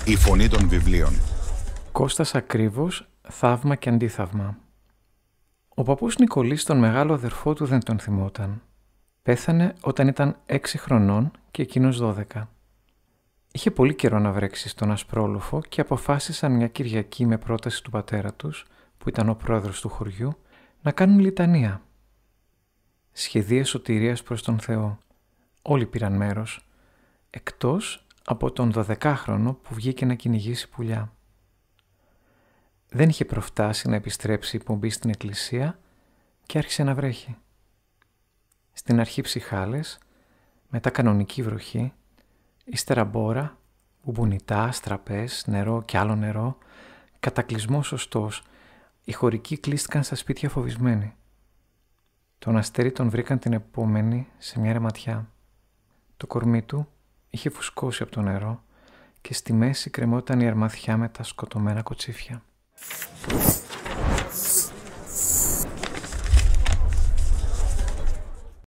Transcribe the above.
Η φωνή των βιβλίων. Κώστας Ακρίβος, θαύμα και αντίθαυμα. Ο παππούς Νικολής τον μεγάλο αδερφό του δεν τον θυμόταν. Πέθανε όταν ήταν 6 χρονών και εκείνος 12. Είχε πολύ καιρό να βρέξει στον Ασπρόλοφο και αποφάσισαν μια Κυριακή με πρόταση του πατέρα τους, που ήταν ο πρόεδρος του χωριού, να κάνουν λιτανία. Σχεδία σωτηρίας προς τον Θεό. Όλοι πήραν μέρος, εκτός από τον 12χρονο που βγήκε να κυνηγήσει πουλιά. Δεν είχε προφτάσει να επιστρέψει η πομπή στην εκκλησία και άρχισε να βρέχει. Στην αρχή ψιχάλες, μετά κανονική βροχή, ύστερα μπόρα, μπουμπουνιτά, στραπές, νερό και άλλο νερό, κατακλυσμός σωστός, οι χωρικοί κλείστηκαν στα σπίτια φοβισμένοι. Τον Αστέρι τον βρήκαν την επόμενη σε μια ρεματιά. Το κορμί του είχε φουσκώσει από το νερό και στη μέση κρεμόταν η αρμαθιά με τα σκοτωμένα κοτσίφια.